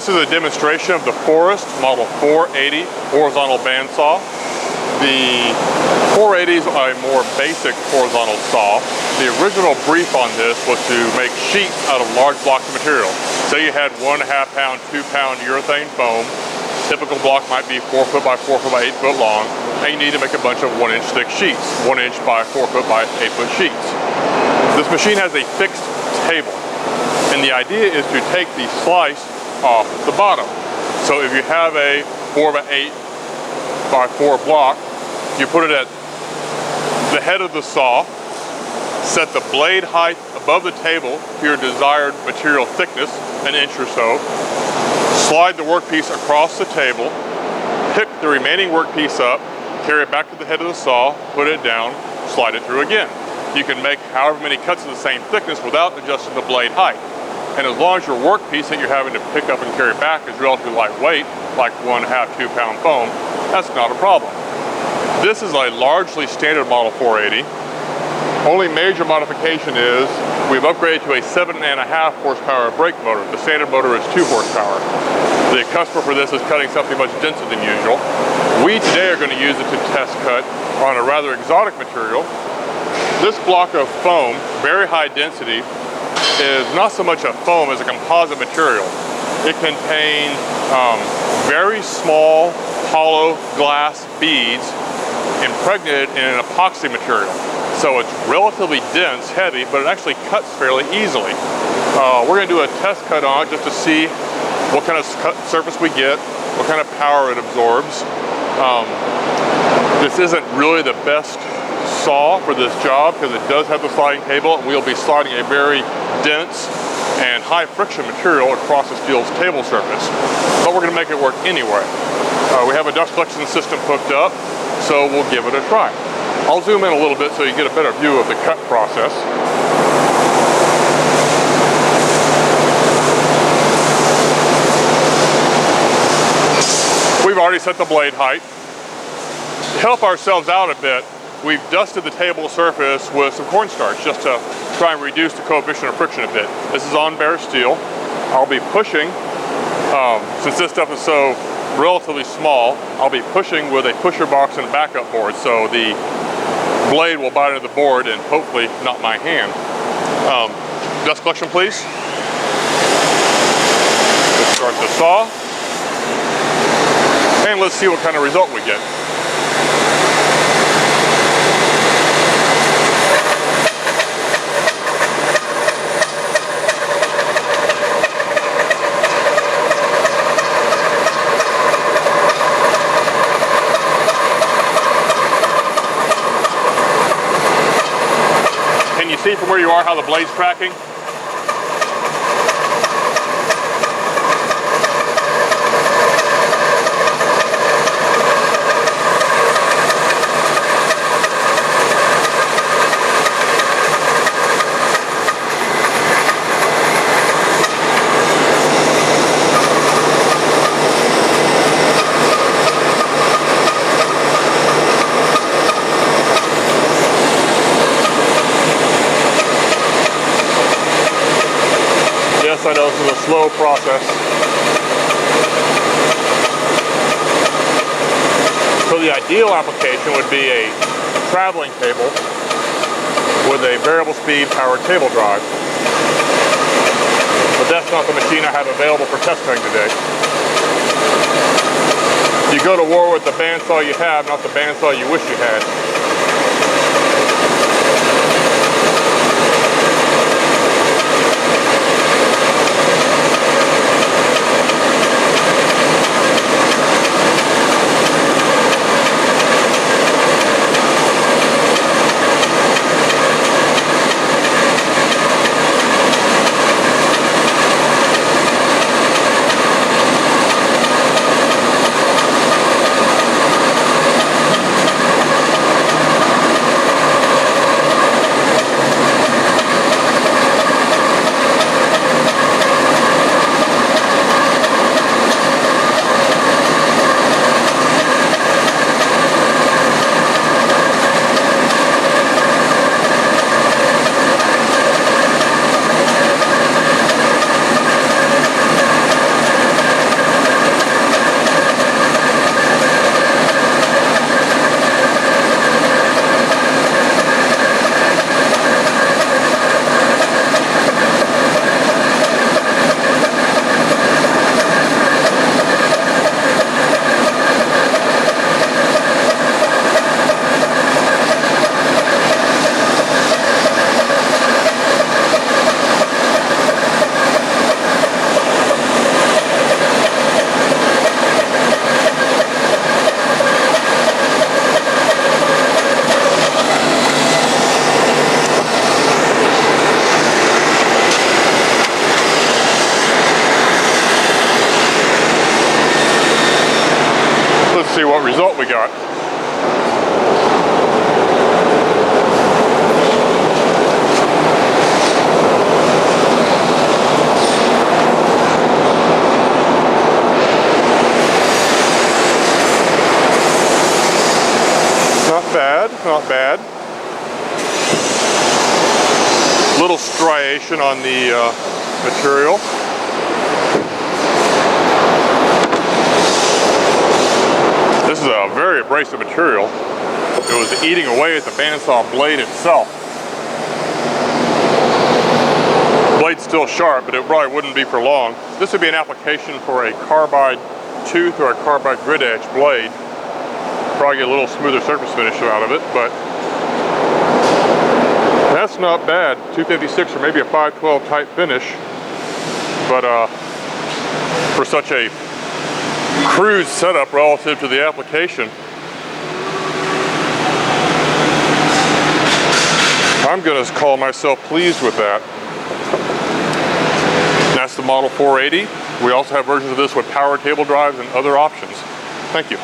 This is a demonstration of the Forust Model 480 horizontal bandsaw. The 480s are a more basic horizontal saw. The original brief on this was to make sheets out of large blocks of material. Say you had 1.5 pound, 2 pound urethane foam. Typical block might be 4 foot by 4 foot by 8 foot long, and you need to make a bunch of 1 inch thick sheets, 1 inch by 4 foot by 8 foot sheets. This machine has a fixed table, and the idea is to take the slice off the bottom. So if you have a 4 by 8 by 4 block, you put it at the head of the saw, set the blade height above the table to your desired material thickness, an inch or so, slide the workpiece across the table, pick the remaining workpiece up, carry it back to the head of the saw, put it down, slide it through again. You can make however many cuts of the same thickness without adjusting the blade height. And as long as your workpiece that you're having to pick up and carry back is relatively lightweight, like 1.5, 2 pound foam, that's not a problem. This is a largely standard Model 480. Only major modification is we've upgraded to a 7.5 horsepower brake motor. The standard motor is 2 horsepower. The customer for this is cutting something much denser than usual. We today are going to use it to test cut on a rather exotic material. This block of foam, very high density, is not so much a foam as a composite material. It contains very small hollow glass beads impregnated in an epoxy material. So it's relatively dense, heavy, but it actually cuts fairly easily. We're going to do a test cut on it just to see what kind of surface we get, what kind of power it absorbs. This isn't really the best saw for this job because it does have the sliding table, and we'll be sliding a very dense and high friction material across the steel's table surface. But we're going to make it work anyway. We have a dust collection system hooked up, so we'll give it a try. I'll zoom in a little bit so you get a better view of the cut process. We've already set the blade height. To help ourselves out a bit, we've dusted the table surface with some cornstarch just to try and reduce the coefficient of friction a bit. This is on bare steel. I'll be pushing, since this stuff is so relatively small, I'll be pushing with a pusher box and a backup board, so the blade will bite into the board and hopefully not my hand. Dust collection, please. Let's start the saw. And let's see what kind of result we get. Can you see from where you are how the blade's tracking? I know this is a slow process. So the ideal application would be a traveling table with a variable speed powered table drive. But that's not the machine I have available for test cutting today. You go to war with the bandsaw you have, not the bandsaw you wish you had. we got. Not bad, not bad. Little striation on the material. This is a very abrasive material. It was eating away at the bandsaw blade itself. The blade's still sharp, but it probably wouldn't be for long. This would be an application for a carbide tooth or a carbide grid edge blade. Probably get a little smoother surface finish out of it, but that's not bad. 256 or maybe a 512 type finish, but for such a crude setup relative to the application, I'm going to call myself pleased with that. That's the Model 480. We also have versions of this with power table drives and other options. Thank you.